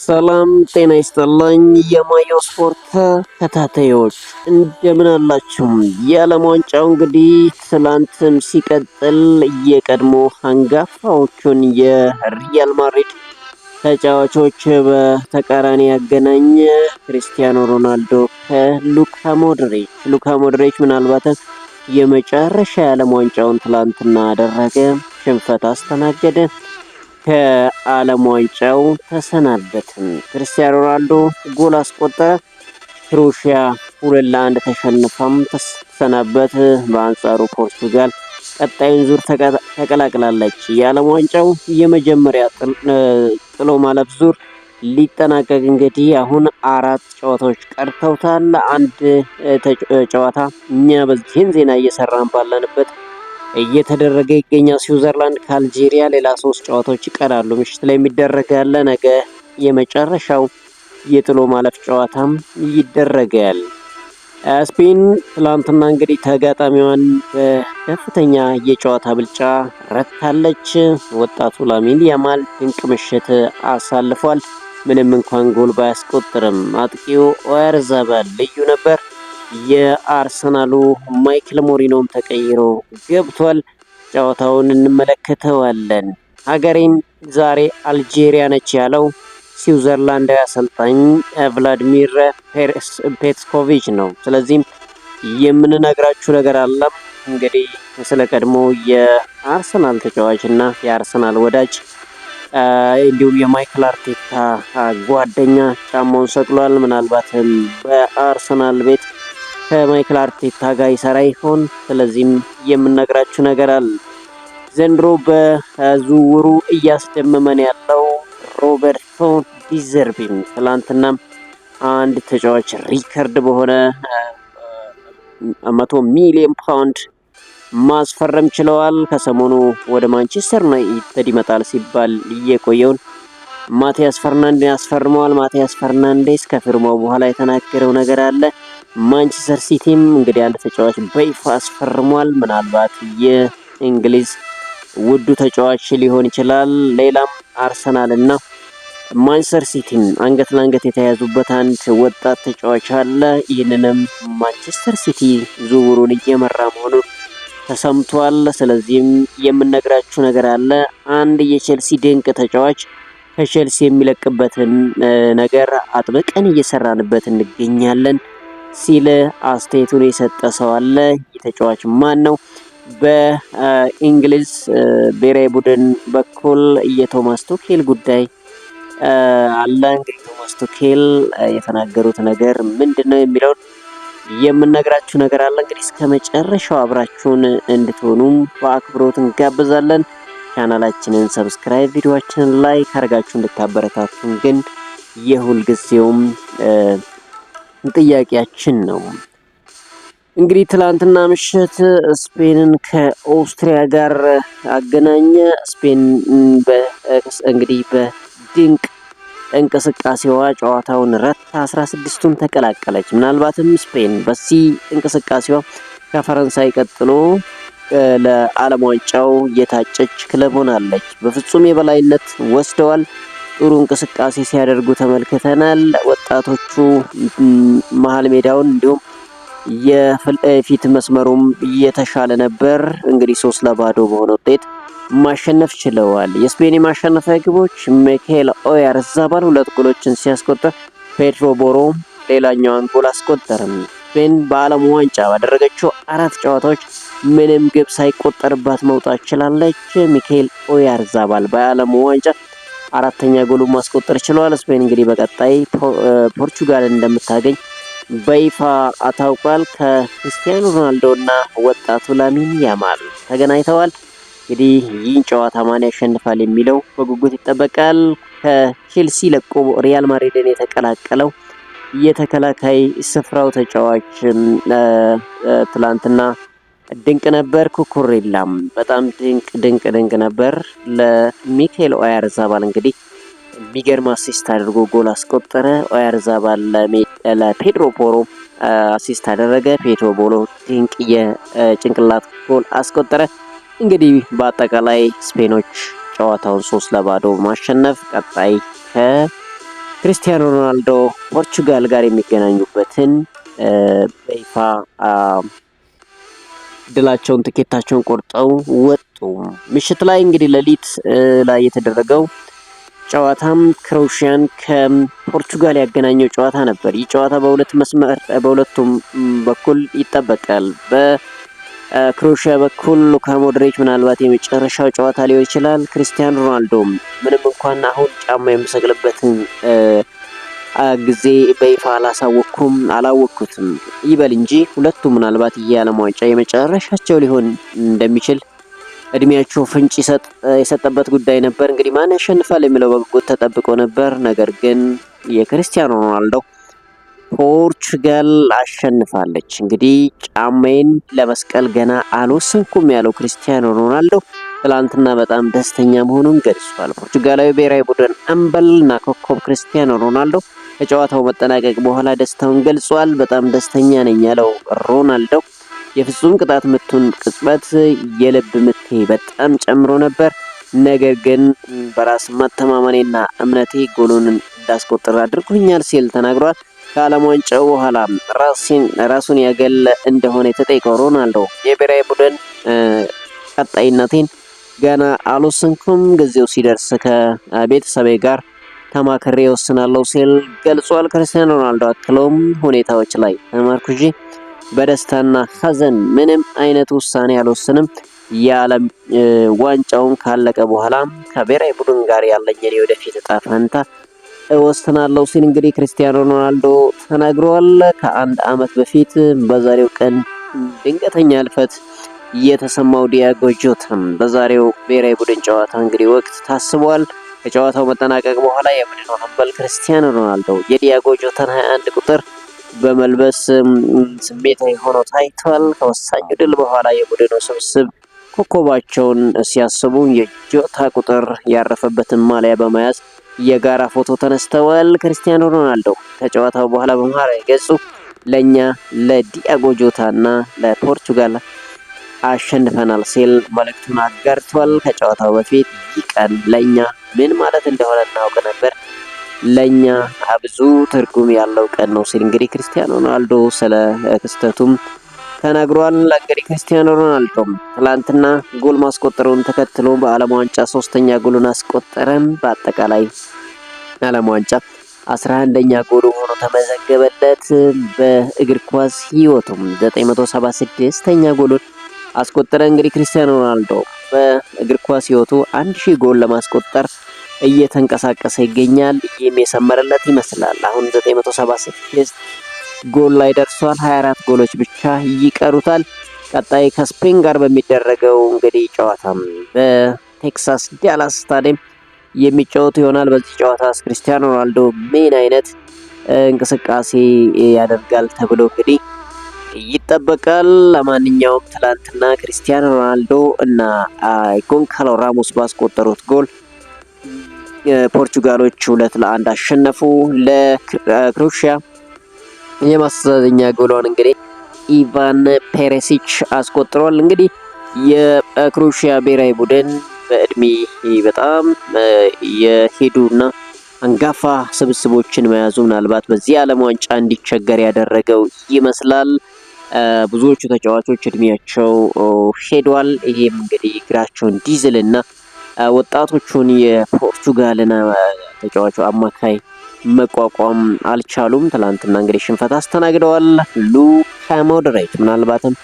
ሰላም ጤና ይስጥልኝ። የማየው ስፖርት ተከታታዮች እንደምን አላችሁ? የዓለም ዋንጫው እንግዲህ ትላንትም ሲቀጥል የቀድሞ አንጋፋዎቹን የሪያል ማድሪድ ተጫዋቾች በተቃራኒ ያገናኘ ክሪስቲያኖ ሮናልዶ ከሉካ ሞድሪች ምናልባትም የመጨረሻ የዓለም ዋንጫውን ትላንትና አደረገ፣ ሽንፈት አስተናገደ፣ ከዓለም ዋንጫው ተሰናበትን። ክርስቲያኖ ሮናልዶ ጎል አስቆጠረ። ክሮኤሽያ 2-1 ተሸንፋም ተሰናበት። በአንጻሩ ፖርቱጋል ቀጣዩን ዙር ተቀላቅላለች። የዓለም ዋንጫው የመጀመሪያ ጥሎ ማለፍ ዙር ሊጠናቀቅ እንግዲህ አሁን 4 ጨዋታዎች ቀርተውታል። አንድ ጨዋታ እኛ በዚህን ዜና እየሰራን ባለንበት እየተደረገ ይገኛል። ስዊዘርላንድ ከአልጄሪያ ሌላ 3 ጨዋታዎች ይቀራሉ። ምሽት ላይ የሚደረግ ያለ ነገ የመጨረሻው የጥሎ ማለፍ ጨዋታም ይደረጋል። ስፔን ትላንትና እንግዲህ ተጋጣሚዋን በከፍተኛ የጨዋታ ብልጫ ረታለች። ወጣቱ ላሚን ያማል ድንቅ ምሽት አሳልፏል። ምንም እንኳን ጎል ባያስቆጥርም አጥቂው ኦያርዛባል ልዩ ነበር። የአርሰናሉ ማይክል ሞሪኖም ተቀይሮ ገብቷል። ጨዋታውን እንመለከተዋለን። ሀገሬን ዛሬ አልጄሪያ ነች ያለው ስዊዘርላንዳዊ አሰልጣኝ ቭላድሚር ፔትስኮቪች ነው። ስለዚህም የምንነግራችሁ ነገር አለ። እንግዲህ ስለ ቀድሞ የአርሰናል ተጫዋች እና የአርሰናል ወዳጅ እንዲሁም የማይክል አርቴታ ጓደኛ ጫማውን ሰቅሏል። ምናልባትም በአርሰናል ቤት ከማይክል አርቴታ ጋር ይሰራ ይሆን? ስለዚህም የምነግራችሁ ነገር አለ። ዘንድሮ በዝውውሩ እያስደመመን ያለው ሮበርቶ ዲዘርቢም ትላንትና አንድ ተጫዋች ሪከርድ በሆነ 100 ሚሊዮን ፓውንድ ማስፈረም ችለዋል። ከሰሞኑ ወደ ማንቸስተር ዩናይትድ ይመጣል ሲባል የቆየውን ማቲያስ ፈርናንዴዝ ያስፈርመዋል። ማቲያስ ፈርናንዴዝ ከፊርማው በኋላ የተናገረው ነገር አለ። ማንቸስተር ሲቲም እንግዲህ አንድ ተጫዋች በይፋ አስፈርሟል። ምናልባት የእንግሊዝ ውዱ ተጫዋች ሊሆን ይችላል። ሌላም አርሰናል እና ማንቸስተር ሲቲም አንገት ለአንገት የተያዙበት አንድ ወጣት ተጫዋች አለ። ይህንንም ማንቸስተር ሲቲ ዝውውሩን እየመራ መሆኑን ተሰምቷል። ስለዚህም የምነግራችሁ ነገር አለ። አንድ የቼልሲ ድንቅ ተጫዋች ከቼልሲ የሚለቅበትን ነገር አጥብቀን እየሰራንበት እንገኛለን ሲል አስተያየቱን የሰጠ ሰው አለ። የተጫዋች ማን ነው? በእንግሊዝ ብሔራዊ ቡድን በኩል የቶማስ ቱኬል ጉዳይ አለ። እንግዲህ ቶማስ ቱኬል የተናገሩት ነገር ምንድነው የሚለውን የምነግራችሁ ነገር አለ። እንግዲህ እስከ መጨረሻው አብራችሁን እንድትሆኑም በአክብሮት እንጋብዛለን። ቻናላችንን ሰብስክራይብ፣ ቪዲዮአችንን ላይክ አድርጋችሁ እንድታበረታቱን ግን የሁል ጊዜውም ጥያቄያችን ነው። እንግዲህ ትላንትና ምሽት ስፔንን ከኦስትሪያ ጋር አገናኘ። ስፔን እንግዲህ በድንቅ እንቅስቃሴዋ ጨዋታውን ረታ 16ቱን ተቀላቀለች። ምናልባትም ስፔን በዚህ እንቅስቃሴዋ ከፈረንሳይ ቀጥሎ ለዓለም ዋንጫው የታጨች ክለብ ሆናለች። በፍጹም የበላይነት ወስደዋል። ጥሩ እንቅስቃሴ ሲያደርጉ ተመልክተናል። ወጣቶቹ መሀል ሜዳውን እንዲሁም የፊት መስመሩም የተሻለ ነበር። እንግዲህ 3-0 በሆነ ውጤት ማሸነፍ ችለዋል። የስፔን የማሸነፊያ ግቦች ሚካኤል ኦያርዛባል 2 ጎሎችን ሲያስቆጥር ፔድሮ ቦሮ ሌላኛውን ጎል አስቆጠረም። ስፔን በዓለም ዋንጫ ባደረገችው 4 ጨዋታዎች ምንም ግብ ሳይቆጠርባት መውጣት ችላለች። ሚካኤል ኦያርዛባል በዓለም ዋንጫ 4ኛ ጎሉ ማስቆጠር ችሏል። ስፔን እንግዲህ በቀጣይ ፖርቹጋልን እንደምታገኝ በይፋ አታውቋል። ከክሪስቲያኖ ሮናልዶ እና ወጣቱ ላሚን ያማል ተገናኝተዋል። እንግዲህ ይህን ጨዋታ ማን ያሸንፋል የሚለው በጉጉት ይጠበቃል። ከቼልሲ ለቆ ሪያል ማድሪድን የተቀላቀለው የተከላካይ ስፍራው ተጫዋች ትላንትና ድንቅ ነበር። ኩኩሬላም በጣም ድንቅ ነበር። ለሚካኤል ኦያርዛባል እንግዲህ የሚገርም አሲስት አድርጎ ጎል አስቆጠረ። ኦያርዛባል ለፔድሮ ፖሮ አሲስት አደረገ። ፔድሮ ቦሎ ድንቅ የጭንቅላት ጎል አስቆጠረ። እንግዲህ በአጠቃላይ ስፔኖች ጨዋታውን 3-0 ማሸነፍ ቀጣይ ክርስቲያኖ ሮናልዶ ፖርቹጋል ጋር የሚገናኙበትን በይፋ ድላቸውን ትኬታቸውን ቆርጠው ወጡ። ምሽት ላይ እንግዲህ ሌሊት ላይ የተደረገው ጨዋታም ክሮኤሽያን ከፖርቹጋል ያገናኘው ጨዋታ ነበር። ይህ ጨዋታ በሁለቱም በኩል ይጠበቃል። በክሮኤሽያ በኩል ሉካ ሞድሪች ምናልባት የመጨረሻው ጨዋታ ሊሆን ይችላል። ክርስቲያኖ ሮናልዶም ምንም እንኳን አሁን ጫማ የምሰቅልበትን ጊዜ በይፋ አላወቅኩትም ይበል እንጂ ሁለቱ ምናልባት የዓለም ዋንጫ የመጨረሻቸው ሊሆን እንደሚችል እድሜያቸው ፍንጭ የሰጠበት ጉዳይ ነበር። እንግዲህ ማን ያሸንፋል የሚለው በጉጉት ተጠብቆ ነበር። ነገር ግን የክርስቲያኖ ሮናልዶ ፖርቹጋል አሸንፋለች። እንግዲህ ጫማዬን ለመስቀል ገና አልወሰንኩም ያለው ክርስቲያኖ ሮናልዶ ትላንትና በጣም ደስተኛ መሆኑን ገልጿል። ፖርቹጋላዊ ብሔራዊ ቡድን አምበልና ኮከብ ክርስቲያኖ ሮናልዶ ከጨዋታው መጠናቀቅ በኋላ ደስታውን ገልጿል። በጣም ደስተኛ ነኝ ያለው ሮናልዶ የፍጹም ቅጣት ምቱን ቅጽበት የልብ ምቴ በጣም ጨምሮ ነበር፣ ነገር ግን በራስ መተማመኔና እምነቴ ጎሉን እንዳስቆጥር አድርጎኛል ሲል ተናግሯል። ከዓለም ዋንጫው በኋላ ራሱን ያገለ እንደሆነ የተጠየቀው ሮናልዶ የብሔራዊ ቡድን ቀጣይነቴን ገና አልወሰንኩም፣ ጊዜው ሲደርስ ከቤተሰቤ ጋር ተማክሬ ወስናለሁ ሲል ገልጿል። ክርስቲያኖ ሮናልዶ አክሎም ሁኔታዎች ላይ ተመርኩዤ በደስታና ሐዘን ምንም አይነት ውሳኔ አልወስንም፣ የዓለም ዋንጫውን ካለቀ በኋላ ከብሔራዊ ቡድን ጋር ያለኝን የወደፊት እጣ ፈንታ እወስናለሁ ሲል እንግዲህ ክርስቲያኖ ሮናልዶ ተናግሯል። ከአንድ ዓመት በፊት በዛሬው ቀን ድንገተኛ ህልፈት የተሰማው ዲያጎ ጆታም በዛሬው ብሔራዊ ቡድን ጨዋታ እንግዲህ ወቅት ታስቧል። ከጨዋታው መጠናቀቅ በኋላ የቡድኑ አምበል ክርስቲያኖ ሮናልዶ የዲያጎ ጆታን 21 ቁጥር በመልበስ ስሜታዊ ሆኖ ታይቷል። ከወሳኙ ድል በኋላ የቡድኑ ስብስብ ኮከባቸውን ሲያስቡ የጆታ ቁጥር ያረፈበትን ማሊያ በመያዝ የጋራ ፎቶ ተነስተዋል። ክርስቲያኖ ሮናልዶ ከጨዋታው በኋላ በማህበራዊ ገጹ ለኛ ለዲያጎ ጆታና ለፖርቹጋል አሸንፈናል ሲል መልእክቱን አጋርቷል። ከጨዋታው በፊት ይህ ቀን ለኛ ምን ማለት እንደሆነ እናውቅ ነበር፣ ለኛ ብዙ ትርጉም ያለው ቀን ነው ሲል እንግዲህ ክርስቲያኖ ሮናልዶ ስለ ክስተቱም ተናግሯል። እንግዲህ ክርስቲያኖ ሮናልዶ ትላንትና ጎል ማስቆጠሩን ተከትሎ በዓለም ዋንጫ 3ኛ ጎሉን አስቆጠረም። በአጠቃላይ ዓለም ዋንጫ 11ኛ ጎሉ ሆኖ ተመዘገበለት። በእግር ኳስ ህይወቱም 976ኛ ጎሉን አስቆጠረ። እንግዲህ ክርስቲያኖ ሮናልዶ በእግር ኳስ ህይወቱ 1000 ጎል ለማስቆጠር እየተንቀሳቀሰ ይገኛል። ይህም የሰመረለት ይመስላል። አሁን 976 ጎል ላይ ደርሷል። 24 ጎሎች ብቻ ይቀሩታል። ቀጣይ ከስፔን ጋር በሚደረገው እንግዲህ ጨዋታም በቴክሳስ ዳላስ ስታዲየም የሚጫወቱ ይሆናል። በዚህ ጨዋታ ክርስቲያኖ ሮናልዶ ምን አይነት እንቅስቃሴ ያደርጋል ተብሎ እንግዲህ ይጠበቃል። ለማንኛውም ትላንትና ክርስቲያኖ ሮናልዶ እና ጎንካሎ ራሞስ ባስቆጠሩት ጎል ፖርቹጋሎች 2-1 አሸነፉ። ለክሮኤሽያ የማስተዛዘኛ ጎሏን እንግዲህ ኢቫን ፔሪሲች አስቆጥሯል። እንግዲህ የክሮኤሽያ ብሔራዊ ቡድን በእድሜ በጣም የሄዱና አንጋፋ ስብስቦችን መያዙ ምናልባት በዚህ ዓለም ዋንጫ እንዲቸገር ያደረገው ይመስላል። ብዙዎቹ ተጫዋቾች እድሜያቸው ሄዷል። ይሄም እንግዲህ እግራቸውን ዲዝልና ወጣቶቹን የፖርቹጋልና ተጫዋቹ አማካይ መቋቋም አልቻሉም። ትላንትና እንግዲህ ሽንፈት አስተናግደዋል። ሉካ ሞድሪች ምናልባትም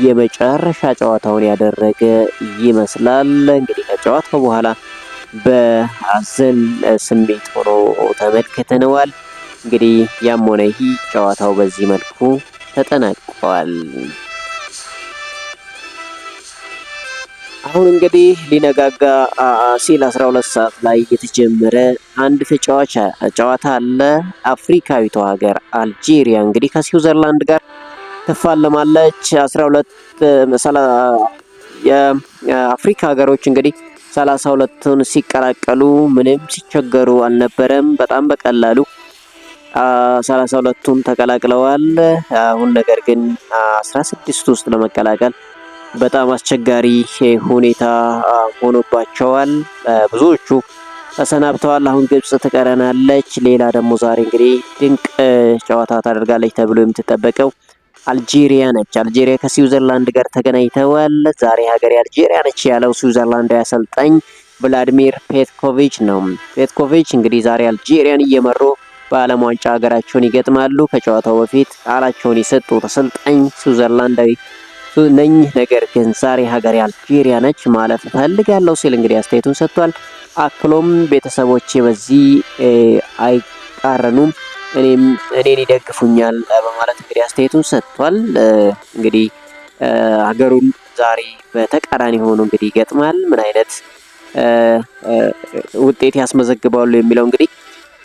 የመጨረሻ ጨዋታውን ያደረገ ይመስላል። እንግዲህ ከጨዋታው በኋላ በሐዘን ስሜት ሆኖ ተመልክተነዋል። እንግዲህ ያም ሆነ ይህ ጨዋታው በዚህ መልኩ ተጠናቋል። አሁን እንግዲህ ሊነጋጋ ሲል 12 ሰዓት ላይ የተጀመረ አንድ ጨዋታ አለ። አፍሪካዊቷ ሀገር አልጄሪያ እንግዲህ ከስዊዘርላንድ ጋር ትፋለማለች። 12 የአፍሪካ ሀገሮች እንግዲህ 32ቱን ሲቀላቀሉ ምንም ሲቸገሩ አልነበረም። በጣም በቀላሉ 32ቱም ተቀላቅለዋል። አሁን ነገር ግን 16 ውስጥ ለመቀላቀል በጣም አስቸጋሪ ሁኔታ ሆኖባቸዋል። ብዙዎቹ ተሰናብተዋል። አሁን ግብጽ ትቀረናለች። ሌላ ደግሞ ዛሬ እንግዲህ ድንቅ ጨዋታ ታደርጋለች ተብሎ የምትጠበቀው አልጄሪያ ነች። አልጄሪያ ከስዊዘርላንድ ጋር ተገናኝተዋል። ዛሬ ሀገሬ አልጄሪያ ነች ያለው ስዊዘርላንዳዊ አሰልጣኝ ቭላድሚር ፔትኮቪች ነው። ፔትኮቪች እንግዲህ ዛሬ አልጄሪያን እየመሩ በዓለም ዋንጫ ሀገራቸውን ይገጥማሉ። ከጨዋታው በፊት ቃላቸውን የሰጡት አሰልጣኝ ስዊዘርላንዳዊ ነኝ፣ ነገር ግን ዛሬ ሀገሬ አልጄሪያ ነች ማለፍ እፈልጋለሁ ሲል እንግዲህ አስተያየቱን ሰጥቷል። አክሎም ቤተሰቦቼ በዚህ አይቃረኑም፣ እኔን ይደግፉኛል በማለት እንግዲህ አስተያየቱን ሰጥቷል። እንግዲህ ሀገሩን ዛሬ በተቃራኒ ሆኖ እንግዲህ ይገጥማል። ምን አይነት ውጤት ያስመዘግባሉ የሚለው እንግዲህ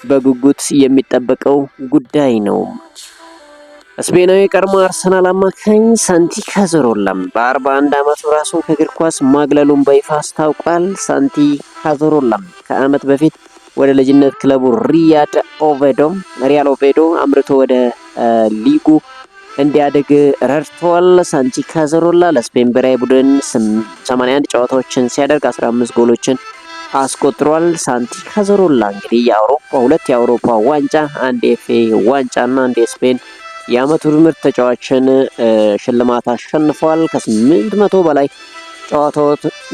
በጉጉት የሚጠበቀው ጉዳይ ነው። ስፔናዊ የቀድሞ አርሰናል አማካኝ ሳንቲ ካዞሮላ በ41 ዓመቱ ራሱን ከእግር ኳስ ማግለሉን በይፋ አስታውቋል። ሳንቲ ካዞሮላ ከዓመት በፊት ወደ ልጅነት ክለቡ ሪያል ኦቬዶ አምርቶ ወደ ሊጉ እንዲያድግ ረድቷል። ሳንቲ ካዞሮላ ለስፔን ብሔራዊ ቡድን 81 ጨዋታዎችን ሲያደርግ 15 ጎሎችን አስቆጥሯል። ሳንቲ ካዞሮላ እንግዲህ ሁለት የአውሮፓ ዋንጫ፣ አንድ የኤፍኤ ዋንጫ እና አንድ የስፔን የዓመቱ ምርጥ ተጫዋችን ሽልማት አሸንፏል። ከ800 በላይ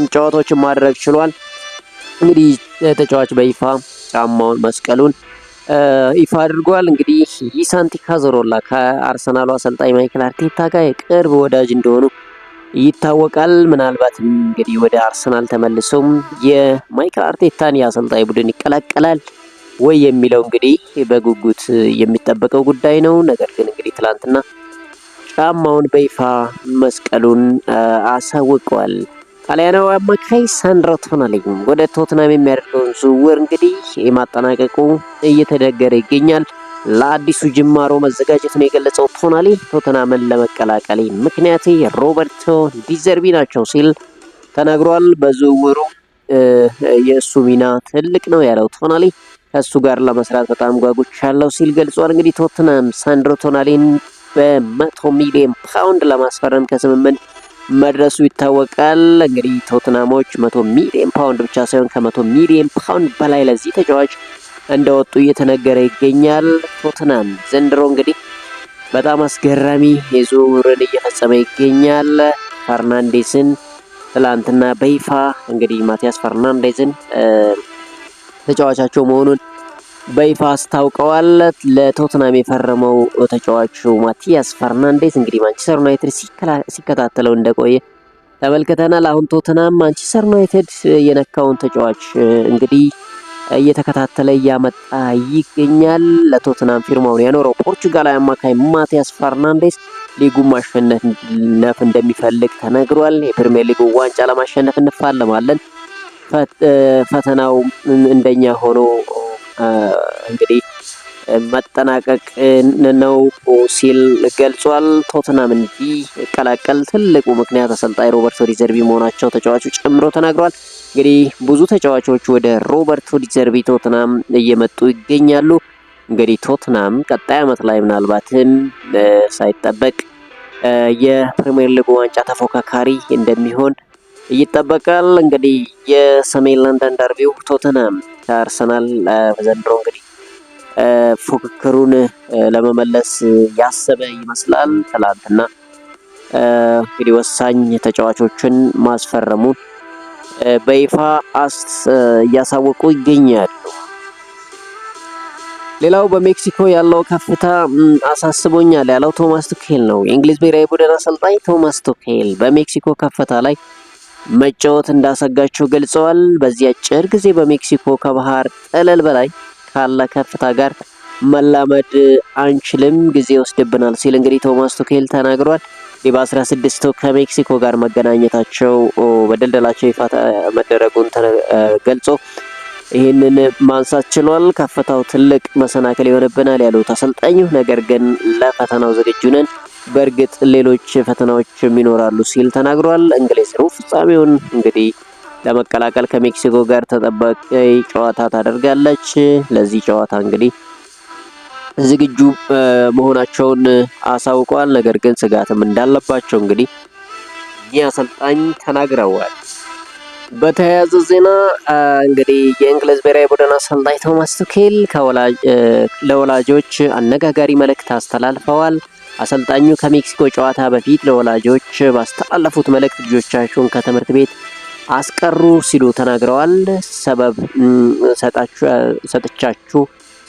ጨዋታዎችን ማድረግ ችሏል። እንግዲህ ተጫዋች በይፋ ጫማውን መስቀሉን ይፋ አድርጓል። እንግዲህ ይህ ሳንቲ ካዞሮላ ከአርሰናሉ አሰልጣኝ ማይክል አርቴታ ጋር የቅርብ ወዳጅ እንደሆኑ ይታወቃል። ምናልባት እንግዲህ ወደ አርሰናል ተመልሶም የማይክል አርቴታን የአሰልጣኝ ቡድን ይቀላቀላል ወይ የሚለው እንግዲህ በጉጉት የሚጠበቀው ጉዳይ ነው። ነገር ግን እንግዲህ ትላንትና ጫማውን በይፋ መስቀሉን አሳውቀዋል። ጣሊያናዊ አማካይ ሳንድሮ ቶናሊ ወደ ቶትናም የሚያደርገውን ዝውውር እንግዲህ የማጠናቀቁ እየተነገረ ይገኛል። ለአዲሱ ጅማሮ መዘጋጀቱን የገለጸው ቶናሊ ቶትናምን ለመቀላቀል ምክንያት ሮበርቶ ዲዘርቢ ናቸው ሲል ተናግሯል። በዝውውሩ የእሱ ሚና ትልቅ ነው ያለው ቶናሊ ከእሱ ጋር ለመስራት በጣም ጓጉቻለሁ ሲል ገልጿል። እንግዲህ ቶትናም ሳንድሮ ቶናሊን በ100 ሚሊዮን ፓውንድ ለማስፈረም ከስምምነት መድረሱ ይታወቃል። እንግዲህ ቶትናሞች 100 ሚሊዮን ፓውንድ ብቻ ሳይሆን ከ100 ሚሊዮን ፓውንድ በላይ ለዚህ ተጫዋች እንደወጡ እየተነገረ ይገኛል። ቶትናም ዘንድሮ እንግዲህ በጣም አስገራሚ የዝውውርን እየፈጸመ ይገኛል። ፈርናንዴስን ትላንትና በይፋ እንግዲህ ማቲያስ ፈርናንዴዝን ተጫዋቻቸው መሆኑን በይፋ አስታውቀዋል። ለቶትናም የፈረመው ተጫዋቹ ማቲያስ ፈርናንዴዝ እንግዲህ ማንቸስተር ዩናይትድ ሲከታተለው እንደቆየ ተመልክተናል። አሁን ቶትናም ማንቸስተር ዩናይትድ የነካውን ተጫዋች እንግዲህ እየተከታተለ እያመጣ ይገኛል። ለቶትናም ፊርማውን ያኖረው ፖርቹጋላዊ አማካይ ማቲያስ ፈርናንዴዝ ሊጉን ማሸነፍ እንደሚፈልግ ተነግሯል። የፕሪሚየር ሊጉ ዋንጫ ለማሸነፍ እንፋለማለን፣ ፈተናው እንደኛ ሆኖ እንግዲህ መጠናቀቅ ነው ሲል ገልጿል። ቶትናም እንዲቀላቀል ትልቁ ምክንያት አሰልጣኝ ሮበርቶ ዲዘርቢ መሆናቸው ተጫዋቹ ጨምሮ ተናግሯል። እንግዲህ ብዙ ተጫዋቾች ወደ ሮበርቶ ዲዘርቢ ቶትናም እየመጡ ይገኛሉ። እንግዲህ ቶትናም ቀጣይ ዓመት ላይ ምናልባትም ሳይጠበቅ የፕሪሚየር ሊግ ዋንጫ ተፎካካሪ እንደሚሆን ይጠበቃል። እንግዲህ የሰሜን ለንደን ደርቢው ቶትናም ከአርሰናል ዘንድሮ እንግዲህ ፉክክሩን ለመመለስ ያሰበ ይመስላል። ትላንትና እንግዲህ ወሳኝ ተጫዋቾችን ማስፈረሙን በይፋ እያሳወቁ ይገኛሉ። ሌላው በሜክሲኮ ያለው ከፍታ አሳስቦኛል ያለው ቶማስ ቱኬል ነው። የእንግሊዝ ብሔራዊ ቡድን አሰልጣኝ ቶማስ ቱኬል በሜክሲኮ ከፍታ ላይ መጫወት እንዳሰጋቸው ገልጸዋል። በዚህ አጭር ጊዜ በሜክሲኮ ከባህር ጠለል በላይ ካለ ከፍታ ጋር መላመድ አንችልም፣ ጊዜ ይወስድብናል ሲል እንግዲህ ቶማስ ቱኬል ተናግሯል። በ16 ከሜክሲኮ ጋር መገናኘታቸው በደልደላቸው ይፋ መደረጉን ገልጾ ይህንን ማንሳት ችሏል። ከፍታው ትልቅ መሰናክል ይሆንብናል ያሉት አሰልጣኙ ነገር ግን ለፈተናው ዝግጁ ነን፣ በእርግጥ ሌሎች ፈተናዎች ይኖራሉ ሲል ተናግሯል። እንግሊዝ ሩብ ፍጻሜውን እንግዲህ ለመቀላቀል ከሜክሲኮ ጋር ተጠባቂ ጨዋታ ታደርጋለች። ለዚህ ጨዋታ እንግዲህ ዝግጁ መሆናቸውን አሳውቀዋል። ነገር ግን ስጋትም እንዳለባቸው እንግዲህ ይህ አሰልጣኝ ተናግረዋል። በተያያዘ ዜና እንግዲህ የእንግሊዝ ብሔራዊ ቡድን አሰልጣኝ ቶማስ ቱኬል ለወላጆች አነጋጋሪ መልእክት አስተላልፈዋል። አሰልጣኙ ከሜክሲኮ ጨዋታ በፊት ለወላጆች ባስተላለፉት መልእክት ልጆቻችሁን ከትምህርት ቤት አስቀሩ ሲሉ ተናግረዋል። ሰበብ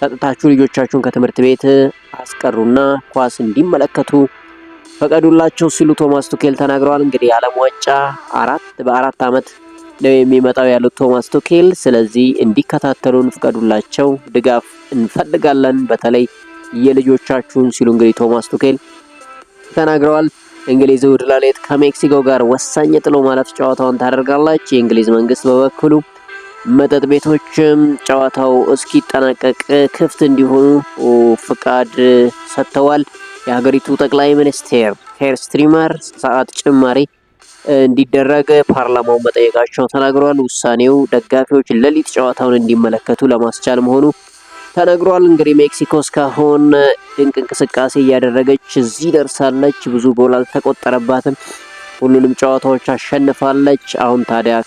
ሰጥታችሁ ልጆቻችሁን ከትምህርት ቤት አስቀሩና ኳስ እንዲመለከቱ ፈቀዱላቸው ሲሉ ቶማስ ቱኬል ተናግረዋል። እንግዲህ ዓለም ዋንጫ በአራት ዓመት ነው የሚመጣው ያሉት ቶማስ ቱኬል፣ ስለዚህ እንዲከታተሉን ፍቀዱላቸው፣ ድጋፍ እንፈልጋለን በተለይ የልጆቻችሁን ሲሉ እንግዲህ ቶማስ ቱኬል ተናግረዋል። እንግሊዝ እሁድ ሌሊት ከሜክሲኮ ጋር ወሳኝ ጥሎ ማለፍ ጨዋታውን ታደርጋለች። የእንግሊዝ መንግስት በበኩሉ መጠጥ ቤቶችም ጨዋታው እስኪጠናቀቅ ክፍት እንዲሆኑ ፍቃድ ሰጥተዋል። የሀገሪቱ ጠቅላይ ሚኒስትር ኬር ስታርመር ሰዓት ጭማሪ እንዲደረግ ፓርላማው መጠየቃቸው ተናግሯል። ውሳኔው ደጋፊዎች ሌሊት ጨዋታውን እንዲመለከቱ ለማስቻል መሆኑ ተነግሯል። እንግዲህ ሜክሲኮ እስካሁን ድንቅ እንቅስቃሴ እያደረገች እዚህ ደርሳለች። ብዙ ጎል አልተቆጠረባትም። ሁሉንም ጨዋታዎች አሸንፋለች። አሁን ታዲያ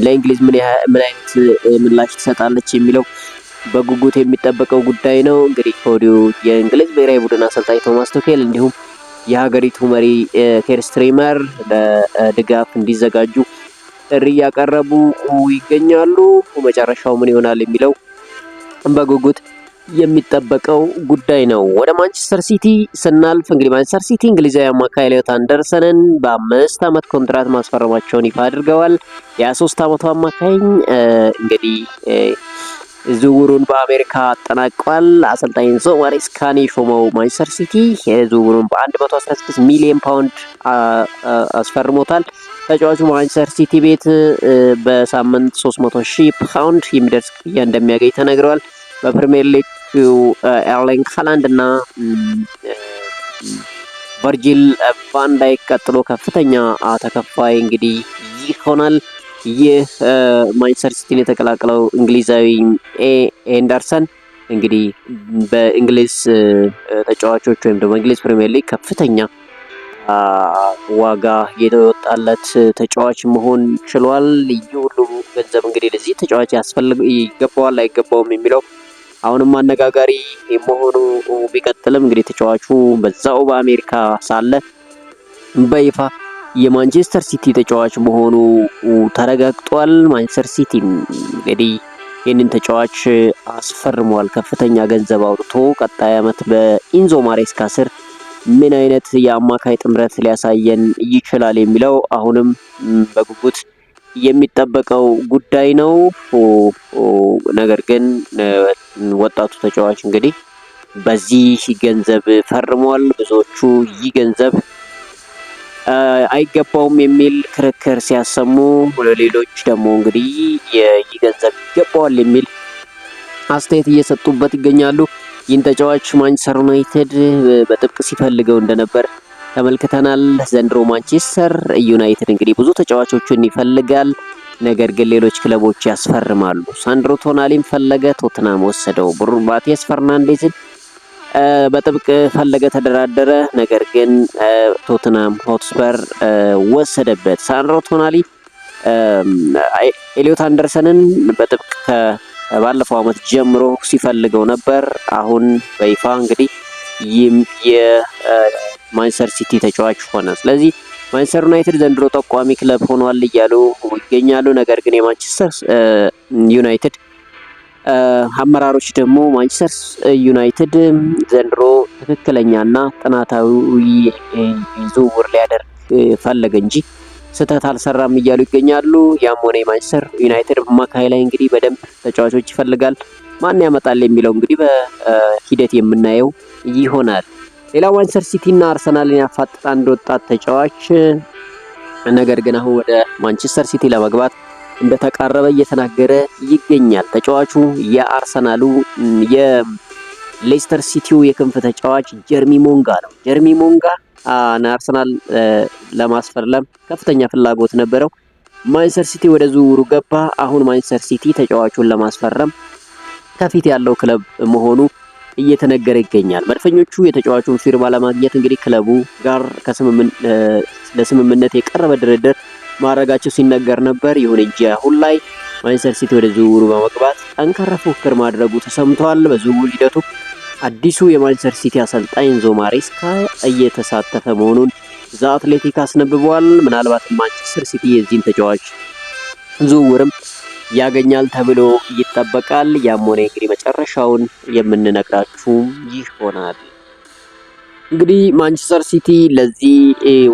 ለእንግሊዝ ምን አይነት ምላሽ ትሰጣለች የሚለው በጉጉት የሚጠበቀው ጉዳይ ነው። እንግዲህ ከወዲሁ የእንግሊዝ ብሔራዊ ቡድን አሰልጣኝ ቶማስ ቱኬል እንዲሁም የሀገሪቱ መሪ ኬር ስታርመር ለድጋፍ እንዲዘጋጁ ጥሪ እያቀረቡ ይገኛሉ። መጨረሻው ምን ይሆናል የሚለው በጉጉት የሚጠበቀው ጉዳይ ነው። ወደ ማንቸስተር ሲቲ ስናልፍ እንግዲህ ማንቸስተር ሲቲ እንግሊዛዊ አማካይ ኤሊዮት አንደርሰንን በ5 ዓመት ኮንትራት ማስፈረማቸውን ይፋ አድርገዋል። የ23 ዓመቱ አማካይ እንግዲህ ዝውውሩን በአሜሪካ አጠናቋል። አሰልጣኝ ኤንዞ ማሬስካን የሾመው ማንቸስተር ሲቲ ዝውውሩን በ116 ሚሊዮን ፓውንድ አስፈርሞታል። ተጫዋቹ ማንቸስተር ሲቲ ቤት በሳምንት 300,000 ፓውንድ የሚደርስ ክፍያ እንደሚያገኝ ተነግረዋል። በፕሪሚየር ሊግ ኤርሊንግ ሃላንድ እና ቨርጂል ቫን ዳይክ ቀጥሎ ከፍተኛ ተከፋይ እንግዲህ ይሆናል። ይህ ማንቸስተር ሲቲን የተቀላቀለው እንግሊዛዊ ኤንደርሰን እንግዲህ በእንግሊዝ ተጫዋቾች ወይም ደግሞ እንግሊዝ ፕሪሚየር ሊግ ከፍተኛ ዋጋ የተወጣለት ተጫዋች መሆን ችሏል። ይህ ሁሉ ገንዘብ እንግዲህ ለዚህ ተጫዋች ይገባዋል አይገባውም የሚለው አሁንም አነጋጋሪ መሆኑ ቢቀጥልም እንግዲህ ተጫዋቹ በዛው በአሜሪካ ሳለ በይፋ የማንቸስተር ሲቲ ተጫዋች መሆኑ ተረጋግጧል። ማንቸስተር ሲቲ እንግዲህ ይህንን ተጫዋች አስፈርሟል። ከፍተኛ ገንዘብ አውጥቶ ቀጣይ ዓመት በኢንዞ ማሬስካ ስር ምን አይነት የአማካይ ጥምረት ሊያሳየን ይችላል የሚለው አሁንም በጉጉት የሚጠበቀው ጉዳይ ነው። ነገር ግን ወጣቱ ተጫዋች እንግዲህ በዚህ ገንዘብ ፈርሟል። ብዙዎቹ ይህ ገንዘብ አይገባውም የሚል ክርክር ሲያሰሙ፣ ሌሎች ደግሞ እንግዲህ ይህ ገንዘብ ይገባዋል የሚል አስተያየት እየሰጡበት ይገኛሉ። ይህን ተጫዋች ማንቸስተር ዩናይትድ በጥብቅ ሲፈልገው እንደነበር ተመልክተናል። ዘንድሮ ማንቸስተር ዩናይትድ እንግዲህ ብዙ ተጫዋቾችን ይፈልጋል፣ ነገር ግን ሌሎች ክለቦች ያስፈርማሉ። ሳንድሮ ቶናሊን ፈለገ፣ ቶትናም ወሰደው። ማቲያስ ፈርናንዴዝን በጥብቅ ፈለገ፣ ተደራደረ፣ ነገር ግን ቶትናም ሆትስፐር ወሰደበት። ሳንድሮ ቶናሊ ኤሊዮት አንደርሰንን በጥብቅ ባለፈው ዓመት ጀምሮ ሲፈልገው ነበር። አሁን በይፋ እንግዲህ የማንቸስተር ሲቲ ተጫዋች ሆነ። ስለዚህ ማንቸስተር ዩናይትድ ዘንድሮ ጠቋሚ ክለብ ሆኗል እያሉ ይገኛሉ። ነገር ግን የማንቸስተር ዩናይትድ አመራሮች ደግሞ ማንቸስተር ዩናይትድ ዘንድሮ ትክክለኛና ጥናታዊ ዝውውር ሊያደርግ ፈለገ እንጂ ስህተት አልሰራም እያሉ ይገኛሉ። ያም ሆነ የማንቸስተር ዩናይትድ አማካይ ላይ እንግዲህ በደንብ ተጫዋቾች ይፈልጋል። ማን ያመጣል የሚለው እንግዲህ በሂደት የምናየው ይሆናል። ሌላው ማንቸስተር ሲቲ እና አርሰናልን ያፋጠጠ አንድ ወጣት ተጫዋች ነገር ግን አሁን ወደ ማንቸስተር ሲቲ ለመግባት እንደተቃረበ እየተናገረ ይገኛል። ተጫዋቹ የአርሰናሉ የሌስተር ሲቲው የክንፍ ተጫዋች ጀርሚ ሞንጋ ነው። ጀርሚ ሞንጋ አርሰናል ለማስፈረም ከፍተኛ ፍላጎት ነበረው። ማንቸስተር ሲቲ ወደ ዝውውሩ ገባ። አሁን ማንቸስተር ሲቲ ተጫዋቹን ለማስፈረም ከፊት ያለው ክለብ መሆኑ እየተነገረ ይገኛል። መድፈኞቹ የተጫዋቹን ፊርማ ለማግኘት እንግዲህ ክለቡ ጋር ለስምምነት የቀረበ ድርድር ማድረጋቸው ሲነገር ነበር። ይሁን እንጂ አሁን ላይ ማንቸስተር ሲቲ ወደ ዝውውሩ በመግባት ጠንካራ ፉክክር ማድረጉ ተሰምቷል። በዝውውር ሂደቱ አዲሱ የማንቸስተር ሲቲ አሰልጣኝ ኤንዞ ማሬስካ እየተሳተፈ መሆኑን ዘ አትሌቲክ አስነብቧል። ምናልባት ማንቸስተር ሲቲ የዚህን ተጫዋች ዝውውርም ያገኛል ተብሎ ይጠበቃል። ያም ሆነ እንግዲህ መጨረሻውን የምንነግራችሁ ይሆናል። እንግዲህ ማንቸስተር ሲቲ ለዚህ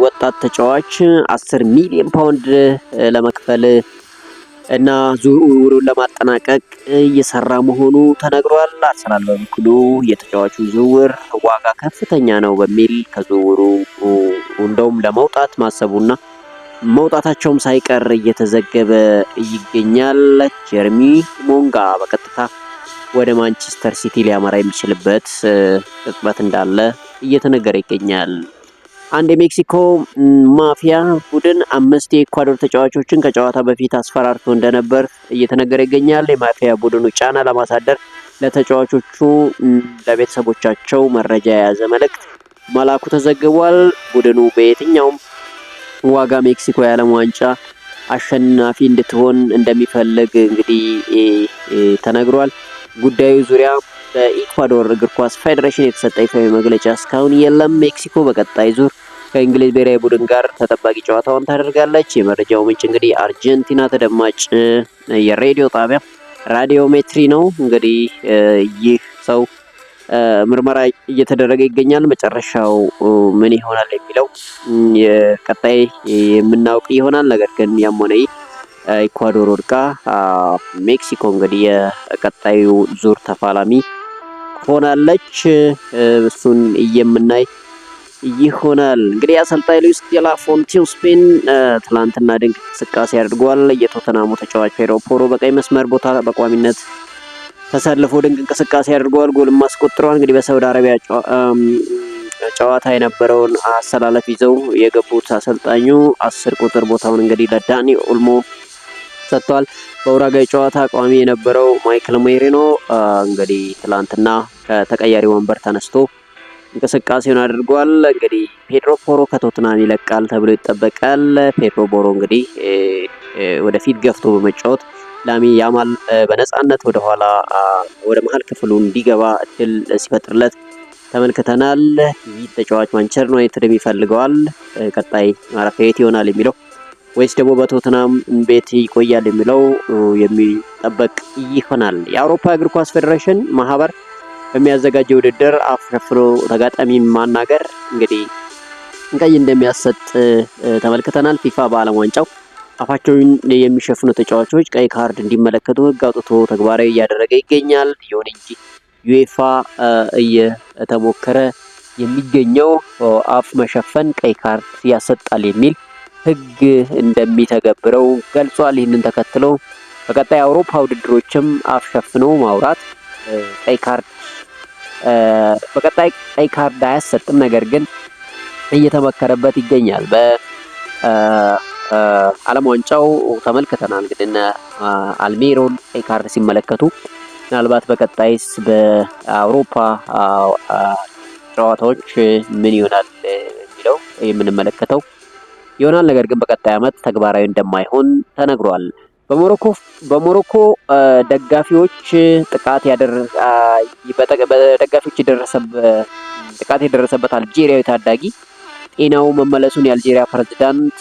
ወጣት ተጫዋች 10 ሚሊዮን ፓውንድ ለመክፈል እና ዝውውሩን ለማጠናቀቅ እየሰራ መሆኑ ተነግሯል። አርሰናል በበኩሉ የተጫዋቹ ዝውውር ዋጋ ከፍተኛ ነው በሚል ከዝውውሩ እንደውም ለመውጣት ማሰቡና መውጣታቸውም ሳይቀር እየተዘገበ ይገኛል። ጀርሚ ሞንጋ በቀጥታ ወደ ማንቸስተር ሲቲ ሊያመራ የሚችልበት ቅጽበት እንዳለ እየተነገረ ይገኛል። አንድ የሜክሲኮ ማፊያ ቡድን 5 የኢኳዶር ተጫዋቾችን ከጨዋታ በፊት አስፈራርቶ እንደነበር እየተነገረ ይገኛል። የማፊያ ቡድኑ ጫና ለማሳደር ለተጫዋቾቹ ለቤተሰቦቻቸው መረጃ የያዘ መልእክት መላኩ ተዘግቧል። ቡድኑ በየትኛውም ዋጋ ሜክሲኮ የዓለም ዋንጫ አሸናፊ እንድትሆን እንደሚፈልግ እንግዲህ ተነግሯል። ጉዳዩ ዙሪያ በኢኳዶር እግር ኳስ ፌዴሬሽን የተሰጠ ይፋዊ መግለጫ እስካሁን የለም። ሜክሲኮ በቀጣይ ዙር ከእንግሊዝ ብሔራዊ ቡድን ጋር ተጠባቂ ጨዋታውን ታደርጋለች። የመረጃው ምንጭ እንግዲህ አርጀንቲና ተደማጭ የሬዲዮ ጣቢያ ራዲዮ ሜትሪ ነው። እንግዲህ ይህ ሰው ምርመራ እየተደረገ ይገኛል። መጨረሻው ምን ይሆናል የሚለው ቀጣይ የምናውቅ ይሆናል። ነገር ግን ያም ሆነ ኢኳዶር ወድቃ ሜክሲኮ እንግዲህ የቀጣዩ ዙር ተፋላሚ ሆናለች። እሱን የምናይ ይሆናል። እንግዲህ አሰልጣኝ ሉዊስ ዴላ ፎንቴው ስፔን ትላንትና ድንቅ እንቅስቃሴ አድርጓል። የቶተናሙ ተጫዋች ፔድሮ ፖሮ በቀይ መስመር ቦታ በቋሚነት ተሰልፎ ድንቅ እንቅስቃሴ አድርጓል። ጎልም አስቆጥሯል። እንግዲህ በሳውዲ አረቢያ ጨዋታ የነበረውን አሰላለፍ ይዘው የገቡት አሰልጣኙ 10 ቁጥር ቦታውን እንግዲህ ለዳኒ ኦልሞ ሰጥቷል። በኡራጋይ ጨዋታ ቋሚ የነበረው ማይክል ሜሪኖ እንግዲህ ትላንትና ከተቀያሪ ወንበር ተነስቶ እንቅስቃሴውን አድርጓል። እንግዲህ ፔድሮ ፖሮ ከቶትናም ይለቃል ተብሎ ይጠበቃል። ፔድሮ ፖሮ እንግዲህ ወደፊት ገፍቶ በመጫወት ላሚ ያማል በነፃነት ወደኋላ ወደ መሀል ክፍሉ እንዲገባ እድል ሲፈጥርለት ተመልክተናል። ይህ ተጫዋች ማንቸስተር ዩናይትድ ይፈልገዋል። ቀጣይ ማረፊያ የት ይሆናል የሚለው ወይስ ደግሞ በቶትናም ቤት ይቆያል የሚለው የሚጠበቅ ይሆናል። የአውሮፓ እግር ኳስ ፌዴሬሽን ማህበር በሚያዘጋጀው ውድድር አፍ ሸፍኖ ተጋጣሚ ማናገር እንግዲህ ቀይ እንደሚያሰጥ ተመልክተናል። ፊፋ በዓለም ዋንጫው አፋቸውን የሚሸፍኑ ተጫዋቾች ቀይ ካርድ እንዲመለከቱ ሕግ አውጥቶ ተግባራዊ እያደረገ ይገኛል። ይሁን እንጂ ዩኤፋ እየተሞከረ የሚገኘው አፍ መሸፈን ቀይ ካርድ ያሰጣል የሚል ሕግ እንደሚተገብረው ገልጿል። ይህንን ተከትሎ በቀጣይ አውሮፓ ውድድሮችም አፍ ሸፍኖ ማውራት በቀጣይ ቀይ ካርድ አያሰጥም። ነገር ግን እየተመከረበት ይገኛል። ዓለም ዋንጫው ተመልክተናል። እንግዲህ አልሜሮን ቀይ ካርድ ሲመለከቱ ምናልባት በቀጣይስ በአውሮፓ ጨዋታዎች ምን ይሆናል የሚለው የምንመለከተው ይሆናል። ነገር ግን በቀጣይ ዓመት ተግባራዊ እንደማይሆን ተነግሯል። በሞሮኮ ደጋፊዎች ጥቃት የደረሰበት አልጄሪያዊ ታዳጊ ጤናው መመለሱን የአልጄሪያ ፕሬዝዳንት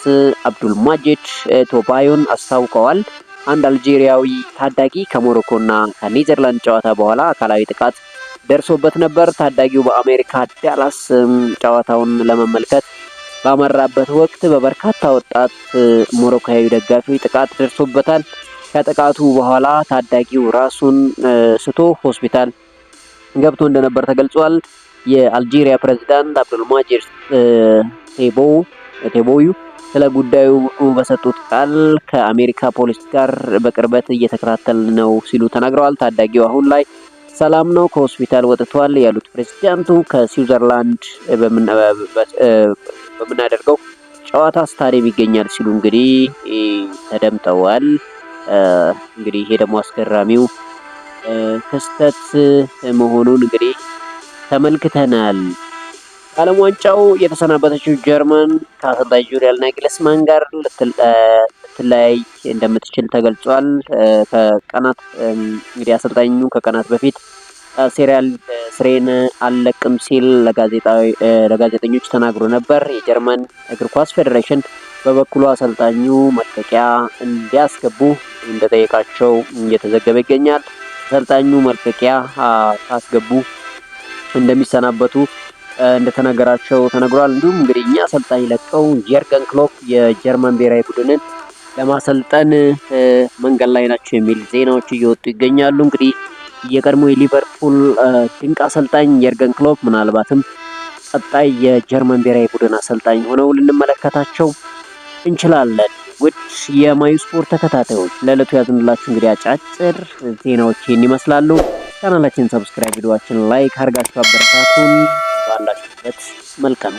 አብዱል ማጂድ ቶባዮን አስታውቀዋል። አንድ አልጄሪያዊ ታዳጊ ከሞሮኮና ከኔዘርላንድ ጨዋታ በኋላ አካላዊ ጥቃት ደርሶበት ነበር። ታዳጊው በአሜሪካ ዳላስ ጨዋታውን ለመመልከት ባመራበት ወቅት በበርካታ ወጣት ሞሮኮዊ ደጋፊዎች ጥቃት ደርሶበታል። ከጥቃቱ በኋላ ታዳጊው ራሱን ስቶ ሆስፒታል ገብቶ እንደነበር ተገልጿል። የአልጄሪያ ፕሬዝዳንት አብዱል ማጂድ ቴቦዩ ስለ ጉዳዩ በሰጡት ቃል ከአሜሪካ ፖሊስ ጋር በቅርበት እየተከታተል ነው ሲሉ ተናግረዋል። ታዳጊው አሁን ላይ ሰላም ነው፣ ከሆስፒታል ወጥቷል ያሉት ፕሬዝዳንቱ ከስዊዘርላንድ በምናደርገው ጨዋታ ስታዲየም ይገኛል ሲሉ እንግዲህ ተደምጠዋል። እንግዲህ ይሄ ደግሞ አስገራሚው ክስተት መሆኑን እንግዲህ ተመልክተናል። ከዓለም ዋንጫው የተሰናበተችው ጀርመን ከአሰልጣኝ ጁሪያን ናግልስማን ጋር ልትለያይ እንደምትችል ተገልጿል። ከቀናት እንግዲህ አሰልጣኙ ከቀናት በፊት ሴሪያል ስሬን አልለቅም ሲል ለጋዜጠኞች ተናግሮ ነበር። የጀርመን እግር ኳስ ፌዴሬሽን በበኩሉ አሰልጣኙ መልቀቂያ እንዲያስገቡ እንደጠየቃቸው እየተዘገበ ይገኛል። አሰልጣኙ መልቀቂያ ካስገቡ እንደሚሰናበቱ እንደተነገራቸው ተነግሯል። እንዲሁም እንግዲህ እኛ አሰልጣኝ ለቀው የርገን ክሎፕ የጀርመን ብሔራዊ ቡድንን ለማሰልጠን መንገድ ላይ ናቸው የሚል ዜናዎች እየወጡ ይገኛሉ። እንግዲህ የቀድሞ የሊቨርፑል ድንቅ አሰልጣኝ የርገን ክሎፕ ምናልባትም ቀጣይ የጀርመን ብሔራዊ ቡድን አሰልጣኝ ሆነው ልንመለከታቸው እንችላለን። ውድ የማዩ ስፖርት ተከታታዮች ለዕለቱ ያዝንላችሁ እንግዲህ አጫጭር ዜናዎች ይህን ይመስላሉ። ቻናላችን ሰብስክራይብ፣ ቪዲዮአችን ላይክ አድርጋችሁ አበረታቱን። ባላችሁበት መልካም